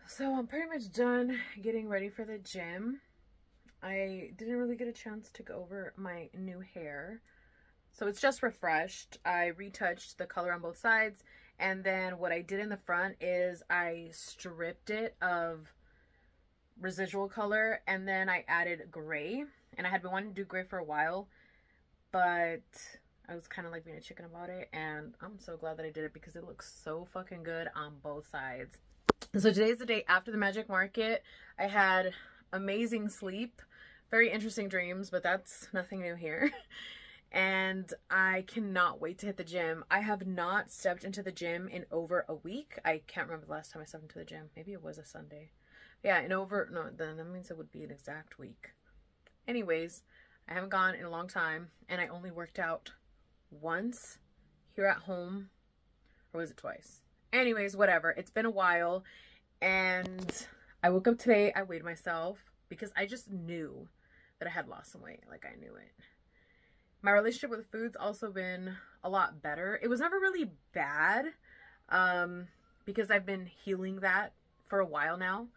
So I'm pretty much done getting ready for the gym. I didn't really get a chance to go over my new hair. So it's just refreshed. I retouched the color on both sides. And then what I did in the front is I stripped it of residual color. And then I added gray. And I had been wanting to do gray for a while. But I was kind of like being a chicken about it. And I'm so glad that I did it because it looks so fucking good on both sides. So today's the day after the magic market. I had amazing sleep, very interesting dreams, but that's nothing new here. And I cannot wait to hit the gym. I have not stepped into the gym in over a week. I can't remember the last time I stepped into the gym. Maybe it was a Sunday. Yeah, then that means it would be an exact week. Anyways, I haven't gone in a long time, and I only worked out once here at home, or was it twice? Anyways, whatever. It's been a while, and I woke up today. I weighed myself because I just knew that I had lost some weight. Like, I knew it. My relationship with food's also been a lot better. It was never really bad because I've been healing that for a while now.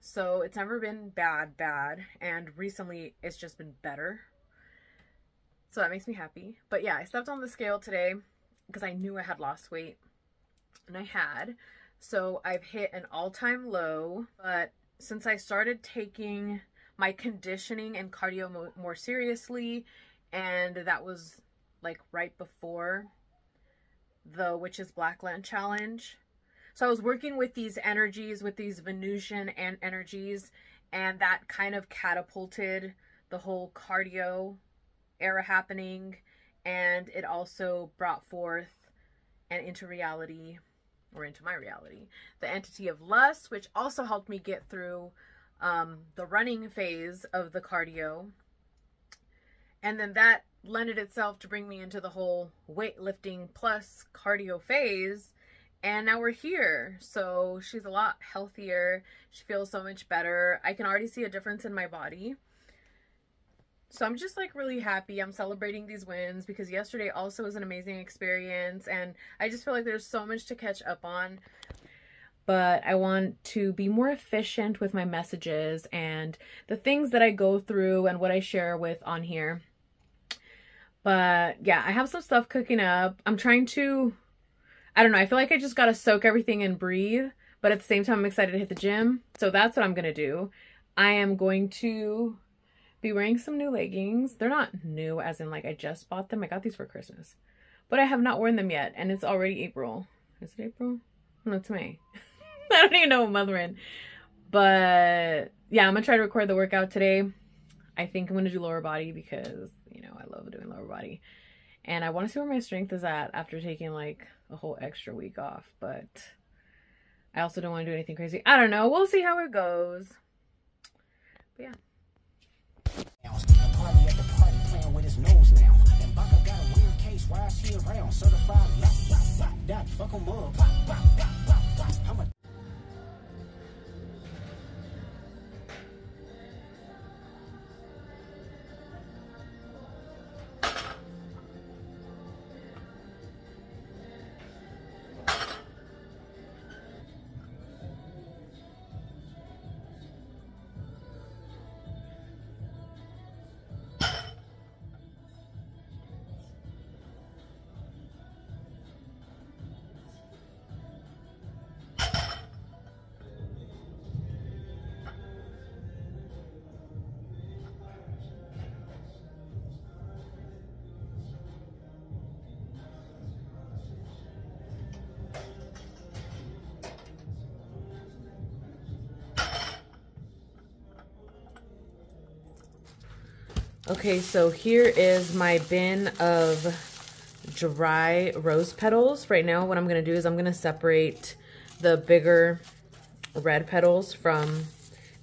So it's never been bad. And recently, it's just been better. So that makes me happy. But yeah, I stepped on the scale today because I knew I had lost weight. And I had. So I've hit an all-time low. But since I started taking my conditioning and cardio more seriously, and that was like right before the Witch's Blackland challenge. So I was working with these energies, with these Venusian and energies, and that kind of catapulted the whole cardio era happening. And it also brought forth and into reality, or into my reality, the entity of lust, which also helped me get through the running phase of the cardio. And then that lended itself to bring me into the whole weightlifting plus cardio phase. And now we're here. So she's a lot healthier. She feels so much better. I can already see a difference in my body. So I'm just like really happy. I'm celebrating these wins because yesterday also was an amazing experience. And I just feel like there's so much to catch up on. But I want to be more efficient with my messages and the things that I go through and what I share with on here. But yeah, I have some stuff cooking up. I'm trying to, I don't know, I feel like I just got to soak everything and breathe. But at the same time, I'm excited to hit the gym. So that's what I'm going to do. I am going to be wearing some new leggings. They're not new as in like I just bought them. I got these for Christmas. But I have not worn them yet. And it's already April. Is it April? No, it's May. I don't even know what month we're in. But yeah, I'm going to try to record the workout today. I think I'm going to do lower body because, you know, I love doing lower body. And I want to see where my strength is at after taking like a whole extra week off. But I also don't want to do anything crazy. I don't know. We'll see how it goes. But yeah. Party at the party playing with his nose now. And Baka got a weird case. Why is he around? Certified that fuck him up. How much? Okay, so here is my bin of dry rose petals. Right now, what I'm going to do is I'm going to separate the bigger red petals from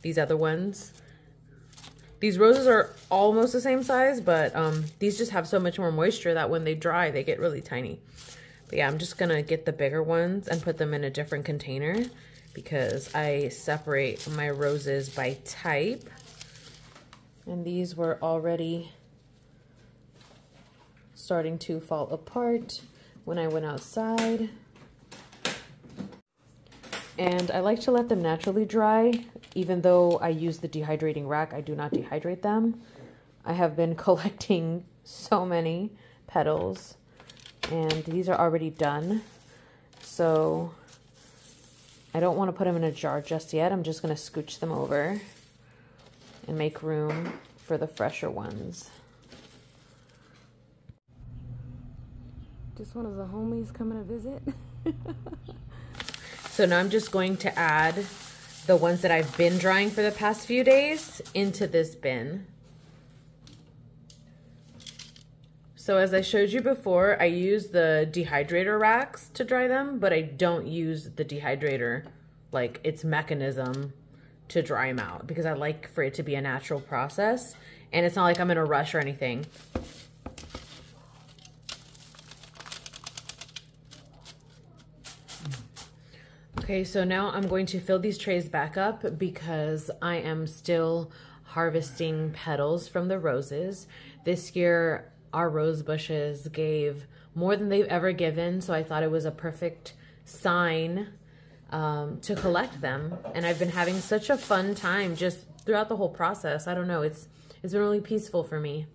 these other ones. These roses are almost the same size, but these just have so much more moisture that when they dry, they get really tiny. But yeah, I'm just going to get the bigger ones and put them in a different container because I separate my roses by type. And these were already starting to fall apart. when I went outside. And I like to let them naturally dry. Even though I use the dehydrating rack, I do not dehydrate them. I have been collecting so many petals, and these are already done. So I don't want to put them in a jar just yet. I'm just going to scooch them over and make room for the fresher ones. Just one of the homies coming to visit. So now I'm just going to add the ones that I've been drying for the past few days into this bin. So as I showed you before, I use the dehydrator racks to dry them, but I don't use the dehydrator, like its mechanism, to dry them out, because I like for it to be a natural process, and it's not like I'm in a rush or anything. Okay, so now I'm going to fill these trays back up because I am still harvesting petals from the roses. This year, our rose bushes gave more than they've ever given, so I thought it was a perfect sign to collect them. And I've been having such a fun time just throughout the whole process. I don't know, it's been really peaceful for me.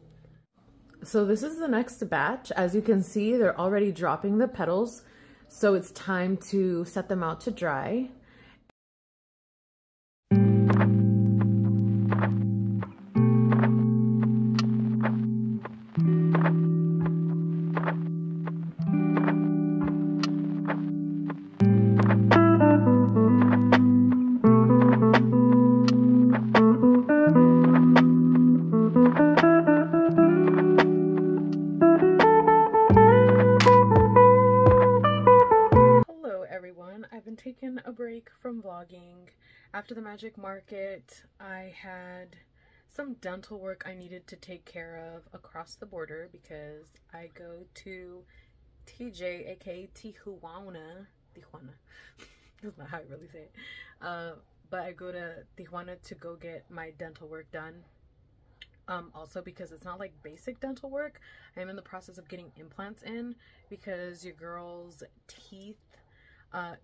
So this is the next batch. As you can see, they're already dropping the petals. So it's time to set them out to dry. Taken a break from vlogging. After the magic market, I had some dental work I needed to take care of across the border because I go to TJ, aka Tijuana. That's not how I really say it. But I go to Tijuana to go get my dental work done. Also because it's not like basic dental work. I'm in the process of getting implants in because your girl's teeth,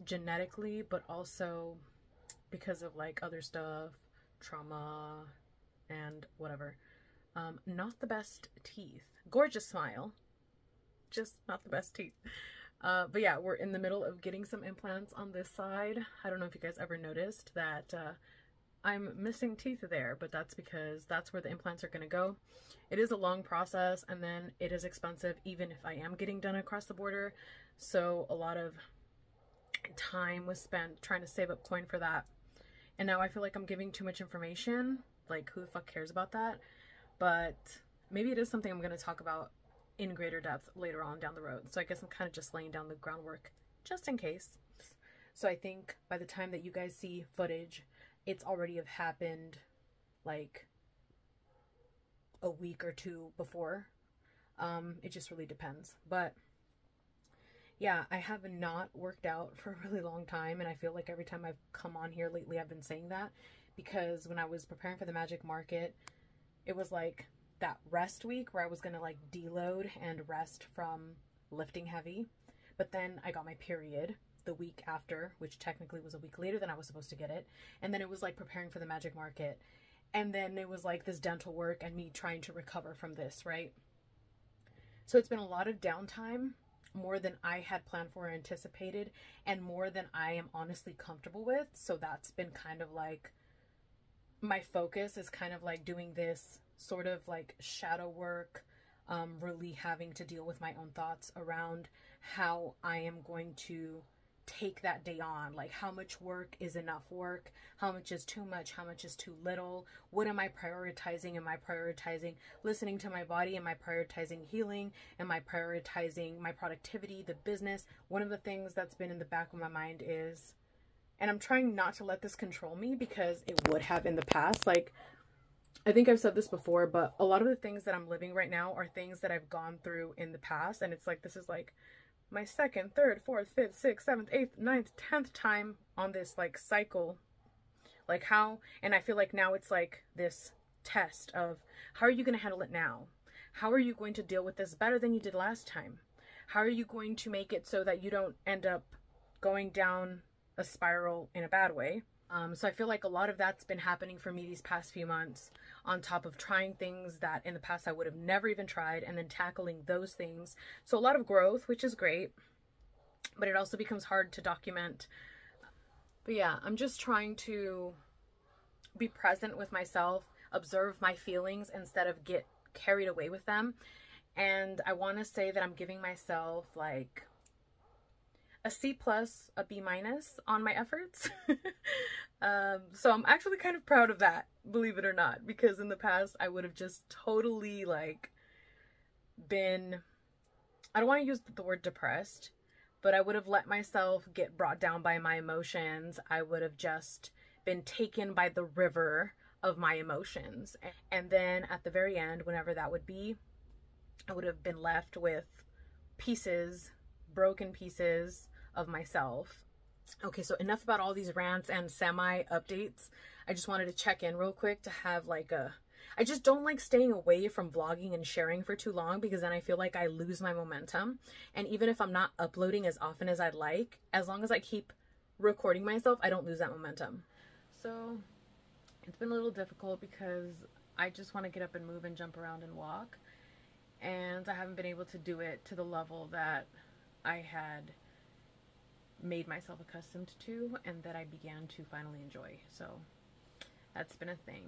genetically, but also because of like other stuff, trauma and whatever, not the best teeth. Gorgeous smile, just not the best teeth. But yeah, we're in the middle of getting some implants on this side. I don't know if you guys ever noticed that I'm missing teeth there, but that's because that's where the implants are going to go. It is a long process, and then it is expensive even if I am getting done across the border, so a lot of time was spent trying to save up coin for that. And now I feel like I'm giving too much information. Like, who the fuck cares about that? But maybe it is something I'm going to talk about in greater depth later on down the road. So I guess I'm kind of just laying down the groundwork just in case. So I think by the time that you guys see footage, it's already have happened like a week or two before. It just really depends. But yeah, I have not worked out for a really long time, and I feel like every time I've come on here lately, I've been saying that, because when I was preparing for the magic market, it was like that rest week where I was going to like deload and rest from lifting heavy. But then I got my period the week after, which technically was a week later than I was supposed to get it. And then it was like preparing for the magic market. And then it was like this dental work and me trying to recover from this, right? So it's been a lot of downtime, more than I had planned for or anticipated, and more than I am honestly comfortable with. So that's been kind of like my focus, is kind of like doing this sort of like shadow work, really having to deal with my own thoughts around how I am going to take that day on. Like, how much work is enough work? How much is too much? How much is too little? What am I prioritizing? Am I prioritizing listening to my body? Am I prioritizing healing? Am I prioritizing my productivity, the business? One of the things that's been in the back of my mind is, and I'm trying not to let this control me because it would have in the past. Like, I think I've said this before, but a lot of the things that I'm living right now are things that I've gone through in the past. And it's like, this is like my second, third, fourth, fifth, sixth, seventh, eighth, ninth, 10th time on this like cycle. Like, how, and I feel like now it's like this test of how are you going to handle it now? How are you going to deal with this better than you did last time? how are you going to make it so that you don't end up going down a spiral in a bad way? So I feel like a lot of that's been happening for me these past few months, on top of trying things that in the past I would have never even tried, and then tackling those things. So a lot of growth, which is great, but it also becomes hard to document. But yeah, I'm just trying to be present with myself, observe my feelings instead of get carried away with them. And I want to say that I'm giving myself like a C+, a B- on my efforts. So I'm actually kind of proud of that, believe it or not, because in the past I would have just totally like been, I don't want to use the word depressed, but I would have let myself get brought down by my emotions. I would have just been taken by the river of my emotions. And then at the very end, whenever that would be, I would have been left with pieces, broken pieces of myself. Okay, so enough about all these rants and semi updates. I just wanted to check in real quick to have like a, I just don't like staying away from vlogging and sharing for too long, because then I feel like I lose my momentum. And even if I'm not uploading as often as I'd like, as long as I keep recording myself, I don't lose that momentum. So it's been a little difficult because I just want to get up and move and jump around and walk. And I haven't been able to do it to the level that I had made myself accustomed to and that I began to finally enjoy. So that's been a thing.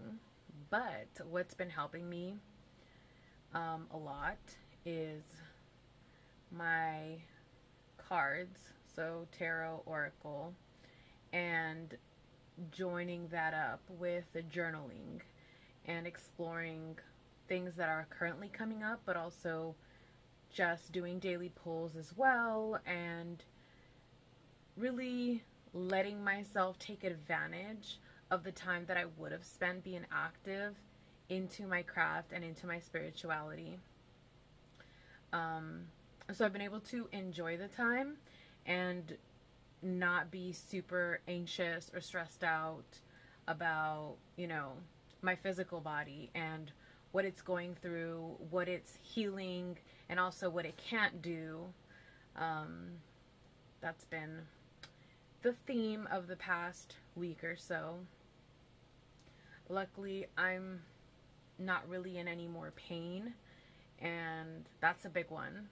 But what's been helping me a lot is my cards, so tarot, oracle, and joining that up with the journaling and exploring things that are currently coming up, but also just doing daily pulls as well, and really letting myself take advantage of the time that I would have spent being active into my craft and into my spirituality. So I've been able to enjoy the time and not be super anxious or stressed out about, you know, my physical body and what it's going through, what it's healing, and also what it can't do. That's been the theme of the past week or so. Luckily, I'm not really in any more pain, and that's a big one.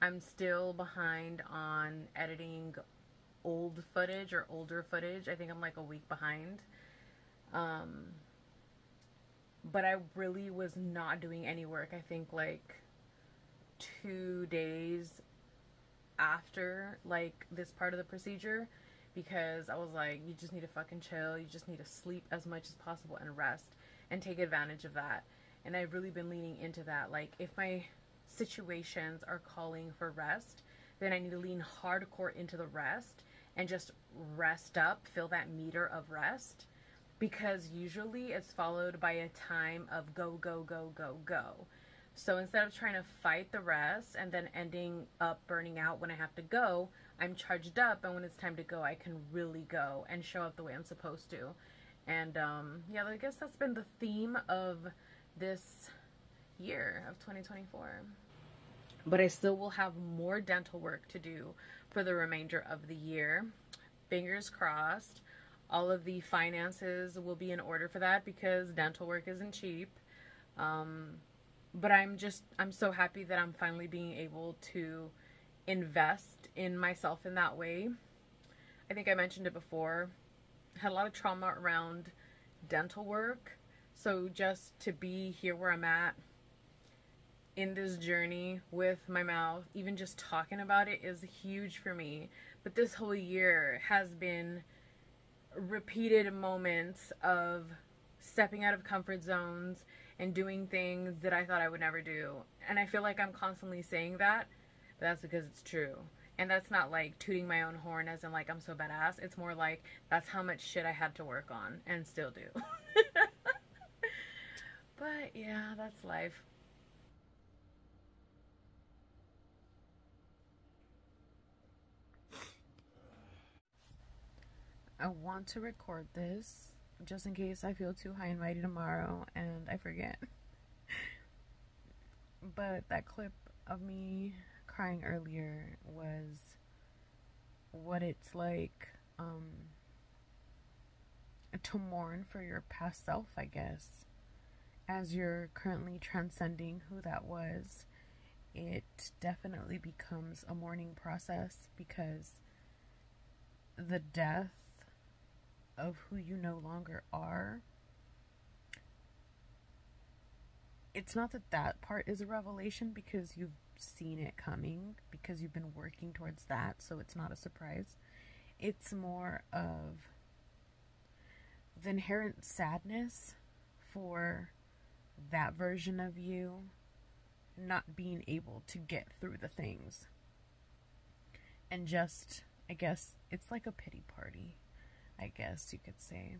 I'm still behind on editing old footage or older footage. I think I'm like a week behind. But I really was not doing any work. I think like 2 days after like this part of the procedure, because I was like, you just need to fucking chill. You just need to sleep as much as possible and rest and take advantage of that. And I've really been leaning into that. Like, if my situations are calling for rest, then I need to lean hardcore into the rest and just rest up, fill that meter of rest, because usually it's followed by a time of go, go, go, go, go. So instead of trying to fight the rest and then ending up burning out when I have to go, I'm charged up, and when it's time to go, I can really go and show up the way I'm supposed to. And yeah, I guess that's been the theme of this year of 2024. But I still will have more dental work to do for the remainder of the year. Fingers crossed. All of the finances will be in order for that, because dental work isn't cheap. But I'm so happy that I'm finally being able to invest in myself in that way. I think I mentioned it before. I had a lot of trauma around dental work. So just to be here where I'm at in this journey with my mouth, even just talking about it is huge for me. But this whole year has been repeated moments of stepping out of comfort zones and doing things that I thought I would never do. And I feel like I'm constantly saying that, but that's because it's true. And that's not like tooting my own horn as in like I'm so badass. It's more like that's how much shit I had to work on and still do. But yeah, that's life. I want to record this just in case I feel too high and mighty tomorrow and I forget. But that clip of me crying earlier was what it's like to mourn for your past self, I guess. As you're currently transcending who that was, it definitely becomes a mourning process, because the death of who you no longer are, it's not that that part is a revelation because you've seen it coming, because you've been working towards that, so it's not a surprise. It's more of the inherent sadness for that version of you not being able to get through the things, and just, I guess it's like a pity party, I guess you could say.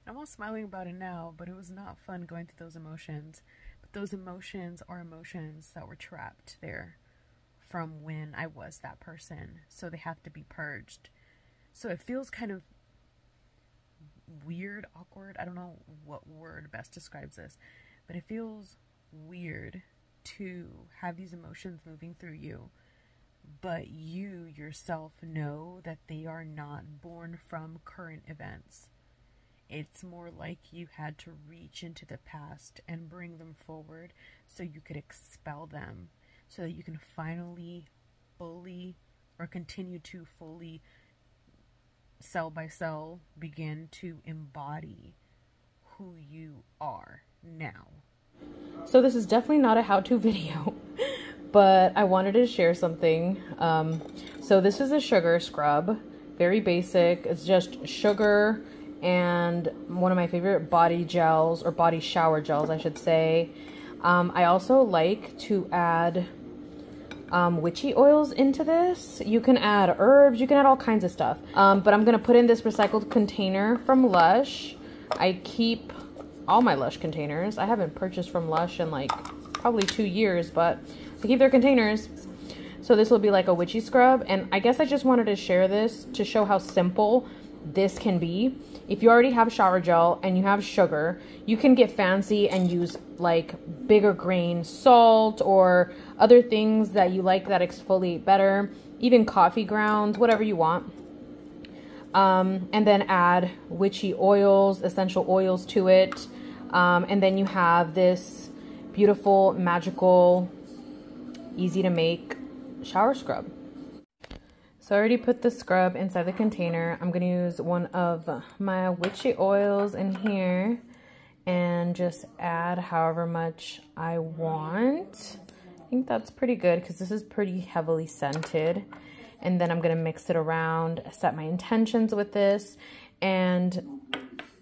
I'm all smiling about it now, but it was not fun going through those emotions. But those emotions are emotions that were trapped there from when I was that person, so they have to be purged. So it feels kind of weird, awkward, I don't know what word best describes this, but it feels weird to have these emotions moving through you, but you yourself know that they are not born from current events. It's more like you had to reach into the past and bring them forward so you could expel them, so that you can finally fully, or continue to fully, cell by cell, begin to embody who you are now. So this is definitely not a how-to video, but I wanted to share something. So this is a sugar scrub, very basic. It's just sugar and one of my favorite body gels, or body shower gels, I should say. I also like to add witchy oils into this. You can add herbs, you can add all kinds of stuff. But I'm gonna put in this recycled container from Lush. I keep all my Lush containers. I haven't purchased from Lush in like probably 2 years, but I keep their containers. So this will be like a witchy scrub, and I guess I just wanted to share this to show how simple this can be. If you already have shower gel and you have sugar, you can get fancy and use like bigger grain salt or other things that you like that exfoliate better, even coffee grounds, whatever you want. And then add witchy oils, essential oils to it. And then you have this beautiful, magical, easy to make shower scrub. So I already put the scrub inside the container. I'm going to use one of my witchy oils in here and just add however much I want. I think that's pretty good because this is pretty heavily scented. And then I'm going to mix it around, set my intentions with this. And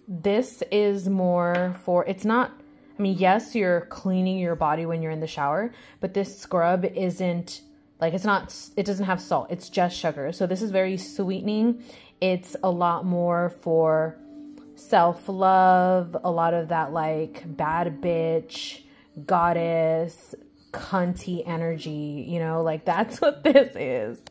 this is more for, it's not, I mean, yes, you're cleaning your body when you're in the shower, but this scrub isn't, like, it's not, it doesn't have salt. It's just sugar. So this is very sweetening. It's a lot more for self-love, a lot of that like bad bitch, goddess, cunty energy, you know, like that's what this is.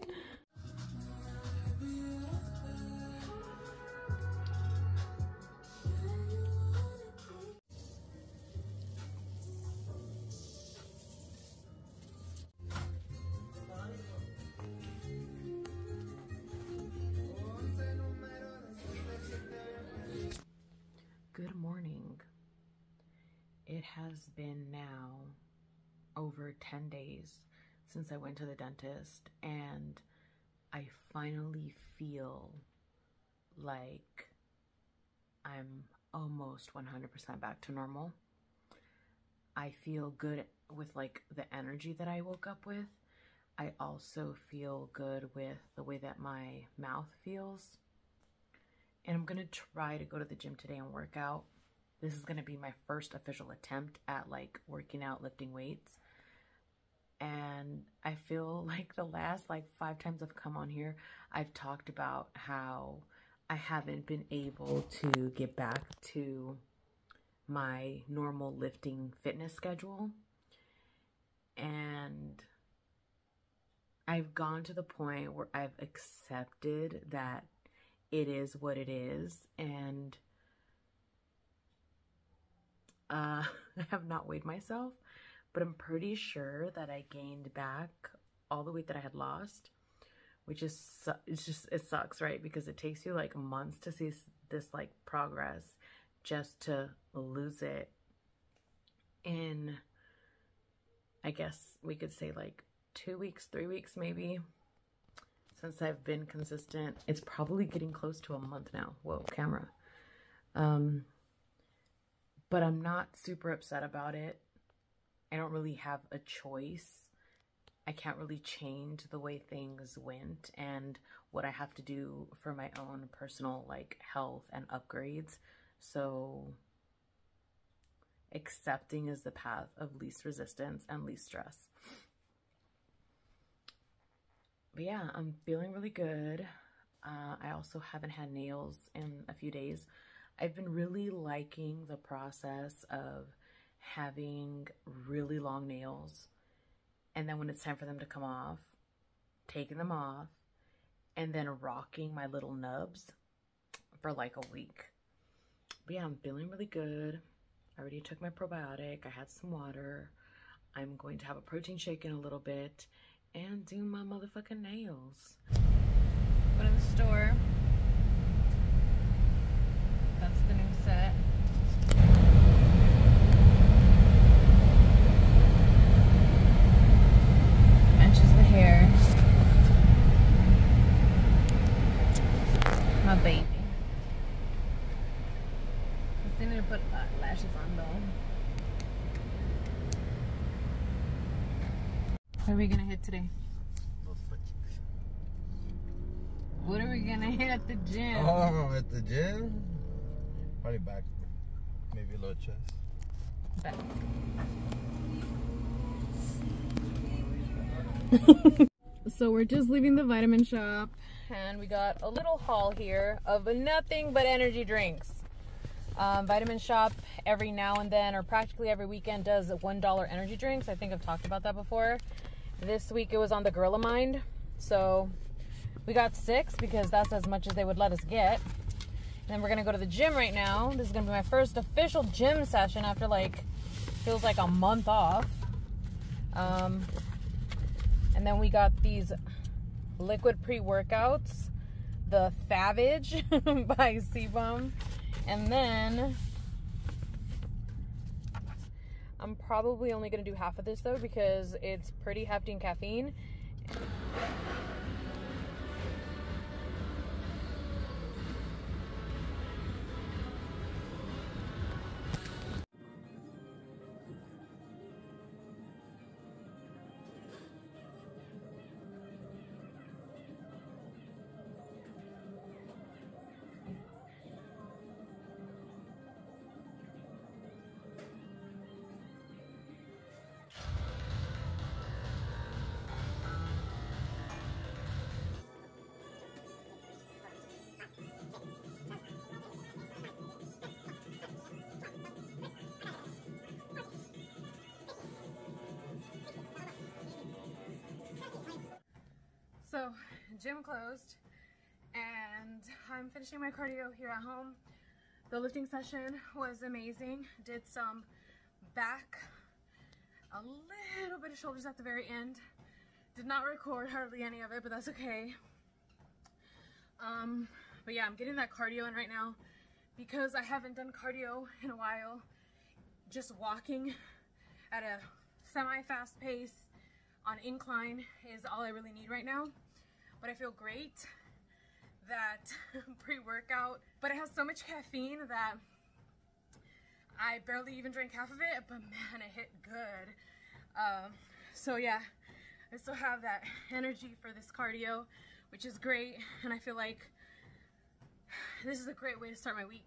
Good morning. It has been now over 10 days since I went to the dentist, and I finally feel like I'm almost 100% back to normal. I feel good with like the energy that I woke up with. I also feel good with the way that my mouth feels. And I'm gonna try to go to the gym today and work out. This is gonna be my first official attempt at like working out, lifting weights. And I feel like the last like 5 times I've come on here, I've talked about how I haven't been able to get back to my normal lifting fitness schedule. And I've gone to the point where I've accepted that it is what it is, and I have not weighed myself, but I'm pretty sure that I gained back all the weight that I had lost, which is, it sucks, right? Because it takes you like months to see this like progress just to lose it in, I guess we could say like 2 weeks, 3 weeks maybe, since I've been consistent. It's probably getting close to a month now. Whoa, camera. But I'm not super upset about it. I don't really have a choice. I can't really change the way things went and what I have to do for my own personal like health and upgrades. So accepting is the path of least resistance and least stress. But yeah, I'm feeling really good. I also haven't had nails in a few days. I've been really liking the process of having really long nails, and then when it's time for them to come off, taking them off, and then rocking my little nubs for like a week. But yeah, I'm feeling really good. I already took my probiotic. I had some water. I'm going to have a protein shake in a little bit and do my motherfucking nails. Go to the store. That's the new set. Matches the hair. My baby. I still need to put lashes on though. What are we gonna hit today? What are we gonna hit at the gym? Oh, at the gym? Probably back, maybe a little chest. Back. So we're just leaving the vitamin shop and we got a little haul here of nothing but energy drinks. Vitamin Shop every now and then, or practically every weekend, does $1 energy drinks. I think I've talked about that before. This week it was on the Gorilla Mind, so we got 6 because that's as much as they would let us get. And then we're gonna go to the gym right now. This is gonna be my first official gym session after like, feels like a month off. And then we got these liquid pre-workouts, the Favage by Sebum. And then I'm probably only gonna do half of this though because it's pretty hefty in caffeine. So, gym closed, and I'm finishing my cardio here at home. The lifting session was amazing. Did some back, a little bit of shoulders at the very end. Did not record hardly any of it, but that's okay. But yeah, I'm getting that cardio in right now because I haven't done cardio in a while. Just walking at a semi-fast pace on incline is all I really need right now. But I feel great. That pre-workout, but it has so much caffeine that I barely even drank half of it, but man, it hit good. So yeah, I still have that energy for this cardio, which is great, and I feel like this is a great way to start my week.